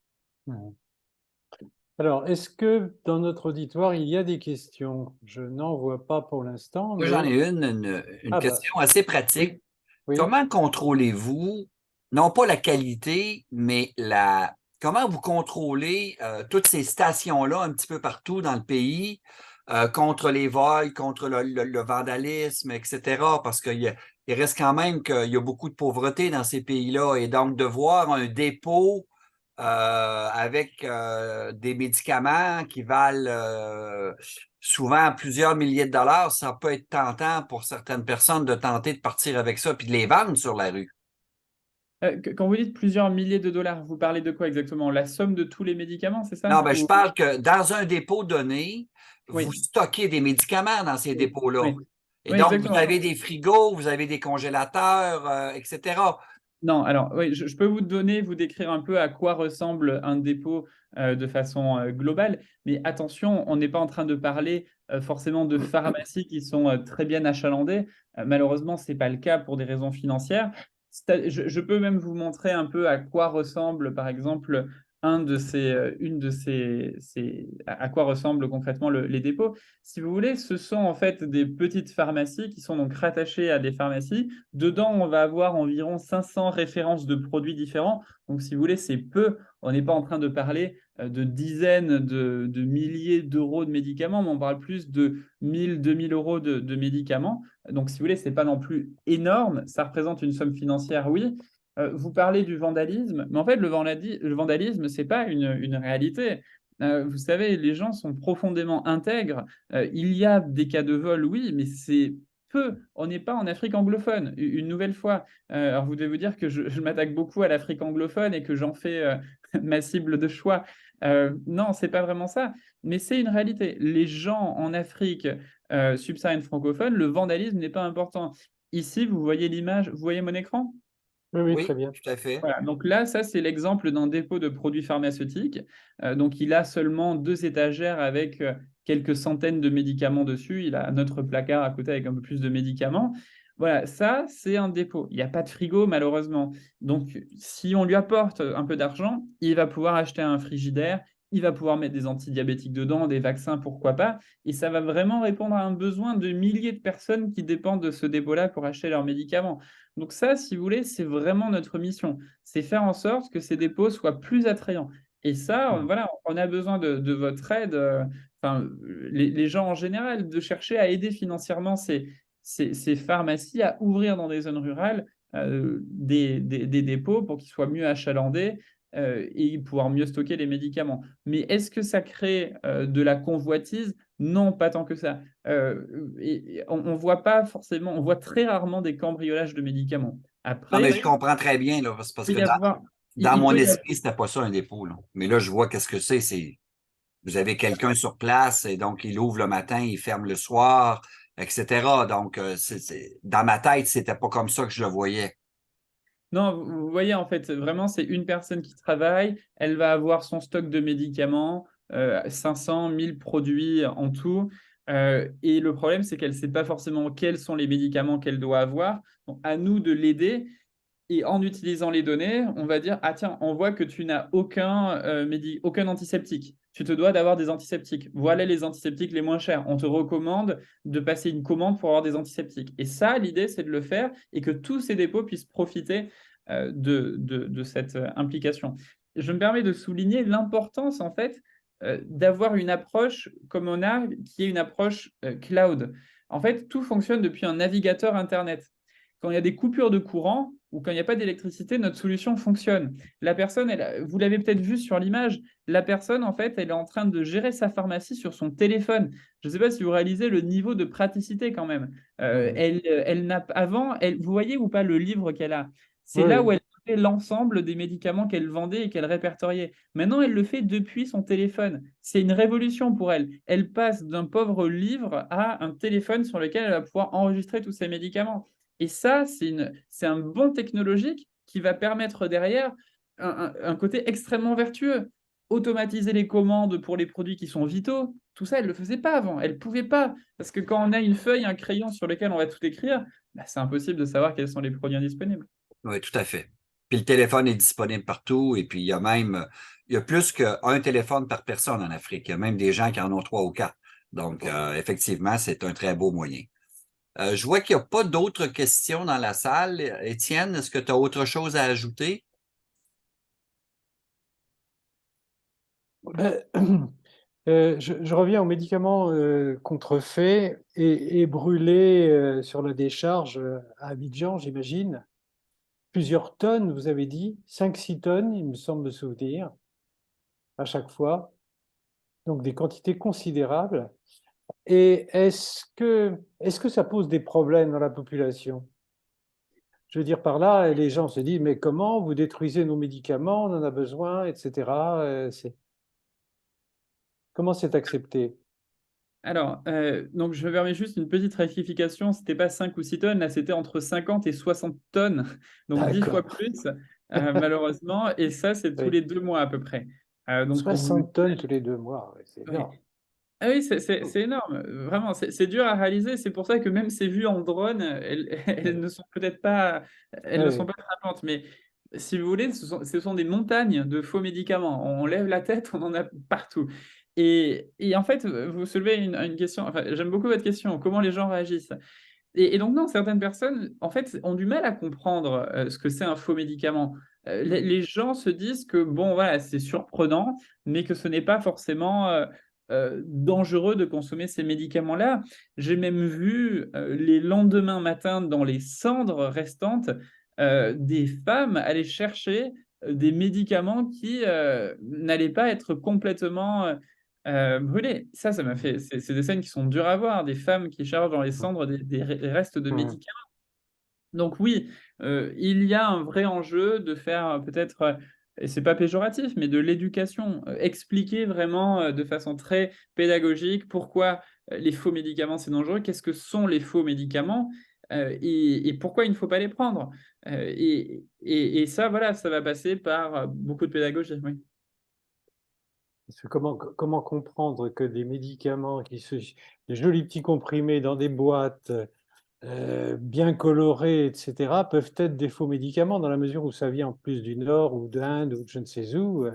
Alors, est-ce que dans notre auditoire, il y a des questions? Je n'en vois pas pour l'instant, Moi, j'en ai mais... une Ah bah, question assez pratique. oui. Comment contrôlez-vous, non pas la qualité, mais comment vous contrôlez toutes ces stations-là un petit peu partout dans le pays contre les vols, contre le vandalisme, etc. Parce il reste quand même qu'il y a beaucoup de pauvreté dans ces pays-là et donc de voir un dépôt avec des médicaments qui valent souvent plusieurs milliers de dollars, ça peut être tentant pour certaines personnes de tenter de partir avec ça puis de les vendre sur la rue. Quand vous dites plusieurs milliers de dollars, vous parlez de quoi exactement? La somme de tous les médicaments, c'est ça? Non, ben, je parle que dans un dépôt donné, vous Oui, stockez des médicaments dans ces oui, dépôts-là. oui, Et oui, donc, vous exactement. avez des frigos, vous avez des congélateurs, etc. Non, alors oui, je peux vous décrire un peu à quoi ressemble un dépôt de façon globale, mais attention, on n'est pas en train de parler forcément de pharmacies qui sont très bien achalandées. Malheureusement, ce n'est pas le cas pour des raisons financières. Je peux même vous montrer un peu à quoi ressemble, par exemple, à quoi ressemblent concrètement les dépôts. Si vous voulez, ce sont en fait des petites pharmacies qui sont donc rattachées à des pharmacies. Dedans, on va avoir environ 500 références de produits différents. Donc, si vous voulez, c'est peu. On n'est pas en train de parler de dizaines de milliers d'euros de médicaments, mais on parle plus de 1000, 2000 euros de médicaments. Donc, si vous voulez, ce n'est pas non plus énorme. Ça représente une somme financière, oui. Vous parlez du vandalisme, mais en fait, le vandalisme, ce n'est pas une réalité. Vous savez, les gens sont profondément intègres. Il y a des cas de vol, oui, mais c'est peu. On n'est pas en Afrique anglophone, une nouvelle fois. Alors, vous devez vous dire que je m'attaque beaucoup à l'Afrique anglophone et que j'en fais ma cible de choix. Non, c'est pas vraiment ça, mais c'est une réalité. Les gens en Afrique subsaharienne francophone, le vandalisme n'est pas important. Ici, vous voyez l'image, vous voyez mon écran? Oui, oui, Oui, très bien. tout à fait. Voilà, donc là, ça, c'est l'exemple d'un dépôt de produits pharmaceutiques. Donc, il a seulement 2 étagères avec quelques centaines de médicaments dessus. Il a notre placard à côté avec un peu plus de médicaments. Voilà, ça, c'est un dépôt. Il n'y a pas de frigo, malheureusement. Donc, si on lui apporte un peu d'argent, il va pouvoir acheter un frigidaire, il va pouvoir mettre des antidiabétiques dedans, des vaccins, pourquoi pas. Et ça va vraiment répondre à un besoin de milliers de personnes qui dépendent de ce dépôt-là pour acheter leurs médicaments. Donc ça, si vous voulez, c'est vraiment notre mission. C'est faire en sorte que ces dépôts soient plus attrayants. Et ça, voilà, on a besoin de votre aide, enfin, les gens en général, de chercher à aider financièrement ces pharmacies à ouvrir dans des zones rurales des dépôts pour qu'ils soient mieux achalandés et pouvoir mieux stocker les médicaments. Mais est-ce que ça crée de la convoitise? Non, pas tant que ça. Et on voit pas forcément, on voit très rarement des cambriolages de médicaments. Non, Après, mais je comprends très bien, là, parce il que peut y avoir, dans il mon peut y avoir- esprit, c'était pas ça un dépôt, là. Mais là, je vois qu'est-ce que c'est. Vous avez quelqu'un sur place et donc il ouvre le matin, il ferme le soir, etc. Donc, dans ma tête, c'était pas comme ça que je le voyais. Non, vous voyez, en fait, vraiment, c'est une personne qui travaille, elle va avoir son stock de médicaments, 500, 1000 produits en tout. Et le problème, c'est qu'elle ne sait pas forcément quels sont les médicaments qu'elle doit avoir. Donc, à nous de l'aider. Et en utilisant les données, on va dire, ah tiens, on voit que tu n'as aucun antiseptique. Tu te dois d'avoir des antiseptiques. Voilà les antiseptiques les moins chers. On te recommande de passer une commande pour avoir des antiseptiques. Et ça, l'idée, c'est de le faire et que tous ces dépôts puissent profiter de cette implication. Je me permets de souligner l'importance, en fait, d'avoir une approche comme on a, qui est une approche cloud. En fait, tout fonctionne depuis un navigateur Internet. Quand il y a des coupures de courant ou quand il n'y a pas d'électricité, notre solution fonctionne. La personne, vous l'avez peut-être vu sur l'image, la personne, en fait, elle est en train de gérer sa pharmacie sur son téléphone. Je ne sais pas si vous réalisez le niveau de praticité quand même. Vous voyez ou pas le livre qu'elle a? C'est Oui, là où oui. elle fait l'ensemble des médicaments qu'elle vendait et qu'elle répertoriait. Maintenant, elle le fait depuis son téléphone. C'est une révolution pour elle. Elle passe d'un pauvre livre à un téléphone sur lequel elle va pouvoir enregistrer tous ses médicaments. Et ça, c'est un bond technologique qui va permettre derrière un côté extrêmement vertueux. Automatiser les commandes pour les produits qui sont vitaux, tout ça, elle ne le faisait pas avant. Elle ne pouvait pas. Parce que quand on a une feuille, un crayon sur lequel on va tout écrire, bah, c'est impossible de savoir quels sont les produits indisponibles. Oui, tout à fait. Puis le téléphone est disponible partout et puis il y a plus qu'un téléphone par personne en Afrique. Il y a même des gens qui en ont 3 ou 4. Donc, effectivement, c'est un très beau moyen. Je vois qu'il n'y a pas d'autres questions dans la salle. Étienne, est-ce que tu as autre chose à ajouter? Ben, je reviens aux médicaments contrefaits et brûlés sur la décharge à Abidjan, j'imagine. Plusieurs tonnes, vous avez dit, 5-6 tonnes, il me semble me souvenir, à chaque fois. Donc des quantités considérables. Et est-ce que ça pose des problèmes dans la population? Je veux dire par là, les gens se disent, mais comment vous détruisez nos médicaments, on en a besoin, etc. Comment c'est accepté? Alors, donc je me permets juste une petite rectification. Ce n'était pas 5 ou 6 tonnes, là, c'était entre 50 et 60 tonnes, donc 10 fois D'accord. plus, malheureusement. Et ça, c'est tous Oui. les 2 mois à peu près. Donc, pour vous 60 tonnes tous les 2 mois, ouais, c'est Oui. énorme. Ah oui, c'est énorme, vraiment, c'est dur à réaliser. C'est pour ça que même ces vues en drone, elles Oui, ne sont peut-être pas, elles ne sont oui, pas frappantes. Mais si vous voulez, ce sont des montagnes de faux médicaments. On lève la tête, on en a partout. Et en fait, vous soulevez une question. Enfin, j'aime beaucoup votre question. Comment les gens réagissent? Et donc, non, certaines personnes, en fait, ont du mal à comprendre ce que c'est un faux médicament. Les gens se disent que, bon, voilà, c'est surprenant, mais que ce n'est pas forcément dangereux de consommer ces médicaments-là. J'ai même vu les lendemains matins, dans les cendres restantes, des femmes aller chercher des médicaments qui n'allaient pas être complètement brûlés. Ça m'a fait. C'est des scènes qui sont dures à voir, des femmes qui chargent dans les cendres des restes de oui. médicaments. Donc oui, il y a un vrai enjeu de faire peut-être, et c'est pas péjoratif, mais de l'éducation, expliquer vraiment de façon très pédagogique pourquoi les faux médicaments c'est dangereux, qu'est-ce que sont les faux médicaments et pourquoi il ne faut pas les prendre. Et ça, voilà, ça va passer par beaucoup de pédagogie. Oui. Parce que comment comprendre que des médicaments des jolis petits comprimés dans des boîtes bien colorées, etc., peuvent être des faux médicaments dans la mesure où ça vient en plus du Nord ou d'Inde ou de je ne sais où.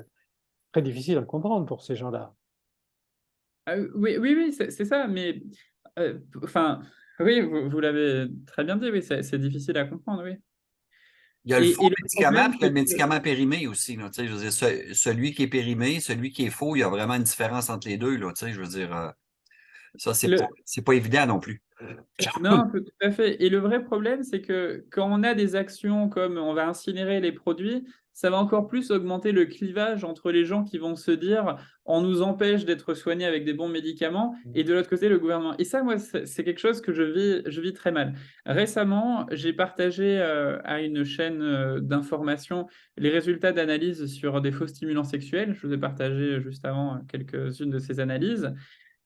Très difficile à comprendre pour ces gens-là. Ah, oui, oui, oui, c'est ça, mais enfin, oui, vous l'avez très bien dit, oui, c'est difficile à comprendre, oui. Mm. Il y a le faux Et le médicament, problème, puis il y a c'est le que médicament périmé aussi. Là, tu sais, je veux dire, celui qui est périmé, celui qui est faux, il y a vraiment une différence entre les deux. Là, tu sais, je veux dire, ça, le, c'est pas évident non plus. Non, tout à fait. Et le vrai problème, c'est que quand on a des actions comme on va incinérer les produits, ça va encore plus augmenter le clivage entre les gens qui vont se dire on nous empêche d'être soignés avec des bons médicaments et de l'autre côté le gouvernement. Et ça, moi, c'est quelque chose que je vis très mal. Récemment, j'ai partagé à une chaîne d'information les résultats d'analyse sur des faux stimulants sexuels. Je vous ai partagé juste avant quelques-unes de ces analyses.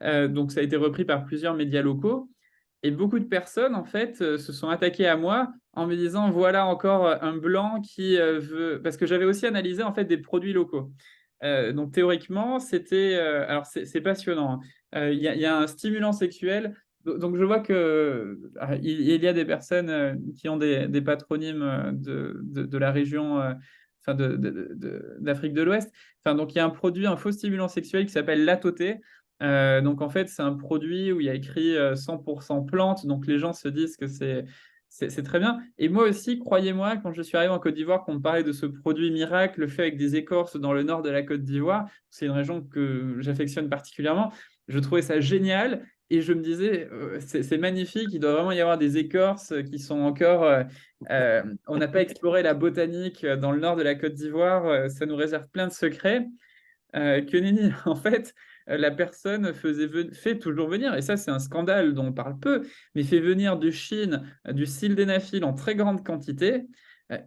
Donc, ça a été repris par plusieurs médias locaux. Et beaucoup de personnes, en fait, se sont attaquées à moi en me disant, voilà encore un blanc qui veut... Parce que j'avais aussi analysé, en fait, des produits locaux. Donc, théoriquement, c'était... alors, c'est passionnant, hein. Il y a un stimulant sexuel Donc, je vois que il y a des personnes qui ont des patronymes de la région, enfin d'Afrique de l'Ouest. Enfin, donc, il y a un faux stimulant sexuel qui s'appelle l'atoté. Donc, en fait, c'est un produit où il y a écrit 100% plante. Donc, les gens se disent que c'est très bien. Et moi aussi, croyez-moi, quand je suis arrivé en Côte d'Ivoire, qu'on me parlait de ce produit miracle fait avec des écorces dans le nord de la Côte d'Ivoire, c'est une région que j'affectionne particulièrement. Je trouvais ça génial. Et je me disais, c'est magnifique, il doit vraiment y avoir des écorces qui sont encore... on n'a pas exploré la botanique dans le nord de la Côte d'Ivoire, ça nous réserve plein de secrets. Que nenni, en fait, la personne fait toujours venir, et ça c'est un scandale dont on parle peu, mais fait venir de Chine du sildenafil en très grande quantité.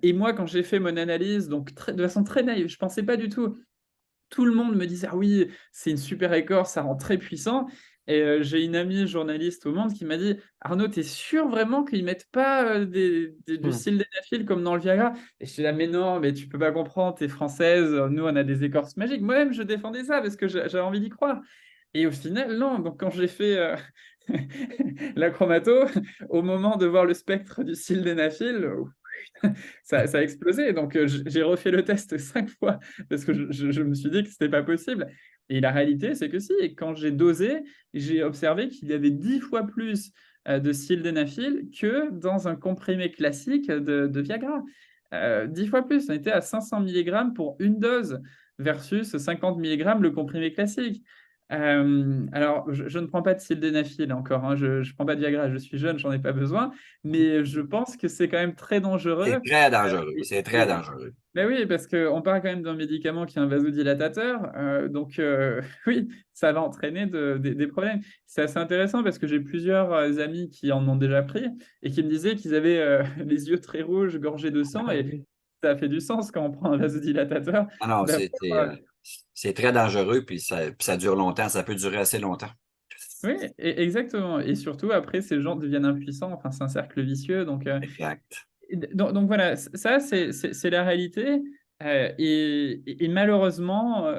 Et moi, quand j'ai fait mon analyse, donc de façon très naïve, je ne pensais pas du tout le monde me disait, ah oui, c'est une super écorce, ça rend très puissant. Et j'ai une amie journaliste au Monde qui m'a dit, Arnaud, t'es sûr vraiment qu'ils mettent pas du sildenafil comme dans le Viagra? Et je suis là, mais non, mais tu peux pas comprendre, t'es française, nous on a des écorces magiques. Moi-même, je défendais ça parce que j'avais envie d'y croire. Et au final, non. Donc quand j'ai fait la chromato, au moment de voir le spectre du sildenafil, ça a explosé. Donc, j'ai refait le test 5 fois parce que je me suis dit que ce n'était pas possible. Et la réalité, c'est que si. Et quand j'ai dosé, j'ai observé qu'il y avait 10 fois plus de sildenafil que dans un comprimé classique de Viagra. 10 fois plus. On était à 500 mg pour une dose versus 50 mg le comprimé classique. Alors, je ne prends pas de sildenafil encore, hein. Je ne prends pas de Viagra, je suis jeune, j'en ai pas besoin, mais je pense que c'est quand même très dangereux. C'est très dangereux. C'est très Et- dangereux. Ben oui, parce qu'on parle quand même d'un médicament qui est un vasodilatateur, donc oui, ça va entraîner des problèmes. C'est assez intéressant parce que j'ai plusieurs amis qui en ont déjà pris et qui me disaient qu'ils avaient les yeux très rouges, gorgés de sang, Ah et oui. ça fait du sens quand on prend un vasodilatateur. Ah non, d'avoir, c'est très dangereux, puis ça dure longtemps. Ça peut durer assez longtemps. Oui, exactement. Et surtout, après, ces gens deviennent impuissants. Enfin, c'est un cercle vicieux. Exact. Donc voilà, ça, c'est la réalité. Et malheureusement,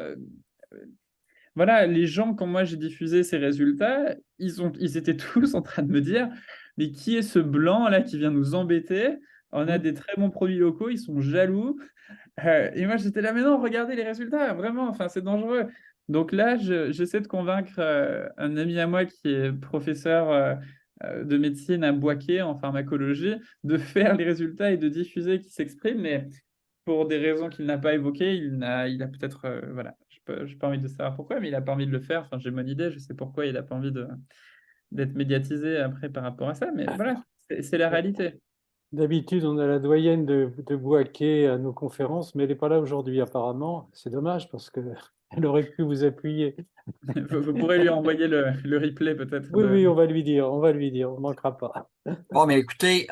voilà, les gens, quand moi j'ai diffusé ces résultats, ils étaient tous en train de me dire, mais qui est ce blanc là qui vient nous embêter? On a des très bons produits locaux, ils sont jaloux. Et moi, j'étais là, mais non, regardez les résultats, vraiment, enfin, c'est dangereux. Donc là, j'essaie de convaincre un ami à moi qui est professeur de médecine à Boaké en pharmacologie de faire les résultats et de diffuser qui s'exprime, mais pour des raisons qu'il n'a pas évoquées, il a peut-être, voilà, j'ai pas envie de savoir pourquoi, mais il n'a pas envie de le faire. Enfin, j'ai mon idée, je sais pourquoi il n'a pas envie d'être médiatisé après par rapport à ça, mais voilà, c'est la réalité. D'habitude, on a la doyenne de Bouaké à nos conférences, mais elle n'est pas là aujourd'hui apparemment. C'est dommage parce qu'elle aurait pu vous appuyer. Vous pourrez lui envoyer le replay peut-être Oui, oui, on va lui dire, on ne manquera pas. Bon, mais écoutez,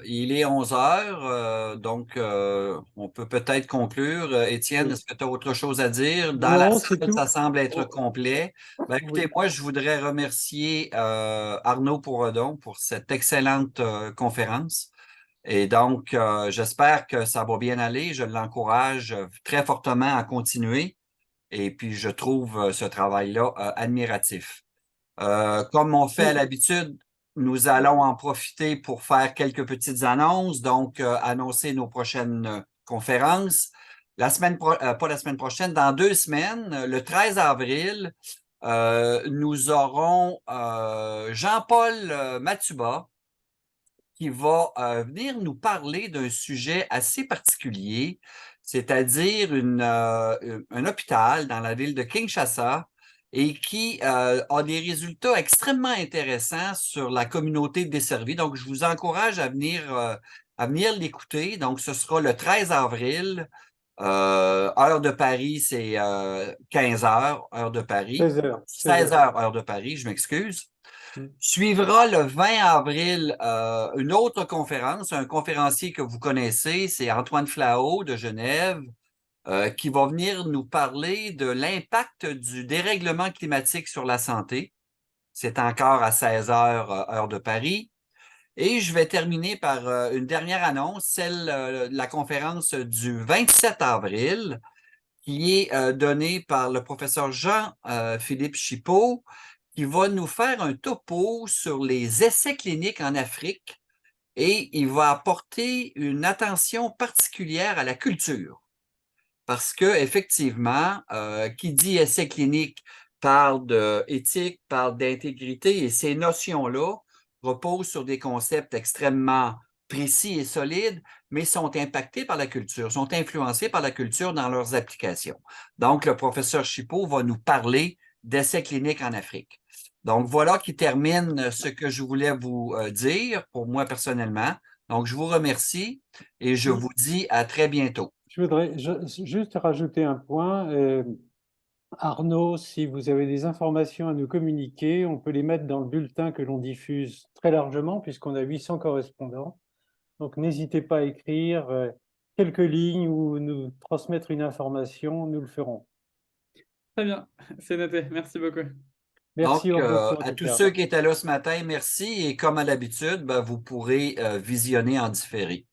il est 11 heures, donc on peut peut-être conclure. Étienne, Oui. est-ce que tu as autre chose à dire? Dans la Non, c'est salle, ça tout. semble être Oh, complet. Ben, écoutez, oui. moi, je voudrais remercier Arnaud Pourredon pour cette excellente conférence. Et donc, j'espère que ça va bien aller. Je l'encourage très fortement à continuer. Et puis, je trouve ce travail-là admiratif. Comme on fait à Oui. l'habitude, nous allons en profiter pour faire quelques petites annonces, donc annoncer nos prochaines conférences. Pas la semaine prochaine, dans 2 semaines, le 13 avril, nous aurons Jean-Paul Mathuba qui va venir nous parler d'un sujet assez particulier, c'est-à-dire un hôpital dans la ville de Kinshasa et qui a des résultats extrêmement intéressants sur la communauté desservie. Donc, je vous encourage à venir l'écouter. Donc, ce sera le 13 avril. Heure de Paris, c'est 15 heures, heure de Paris. 16 heures. 16 16 heures. heures, heure de Paris, je m'excuse. Mm. Suivra le 20 avril une autre conférence, un conférencier que vous connaissez, c'est Antoine Flao de Genève, qui va venir nous parler de l'impact du dérèglement climatique sur la santé. C'est encore à 16 heures, heure de Paris. Et je vais terminer par une dernière annonce, celle de la conférence du 27 avril, qui est donnée par le professeur Jean-Philippe Chipot, qui va nous faire un topo sur les essais cliniques en Afrique et il va apporter une attention particulière à la culture. Parce que effectivement, qui dit essai clinique parle d'éthique, parle d'intégrité, et ces notions-là reposent sur des concepts extrêmement précis et solides, mais sont impactés par la culture, sont influencés par la culture dans leurs applications. Donc, le professeur Chipot va nous parler d'essais cliniques en Afrique. Donc, voilà qui termine ce que je voulais vous dire pour moi personnellement. Donc, je vous remercie et je vous dis à très bientôt. Je voudrais juste rajouter un point. Arnaud, si vous avez des informations à nous communiquer, on peut les mettre dans le bulletin que l'on diffuse très largement, puisqu'on a 800 correspondants. Donc, n'hésitez pas à écrire quelques lignes ou nous transmettre une information, nous le ferons. Très bien, c'est noté. Merci beaucoup. Merci, Donc, beaucoup, en à tout tous cas. ceux qui étaient là ce matin, merci. Et comme à l'habitude, ben, vous pourrez visionner en différé.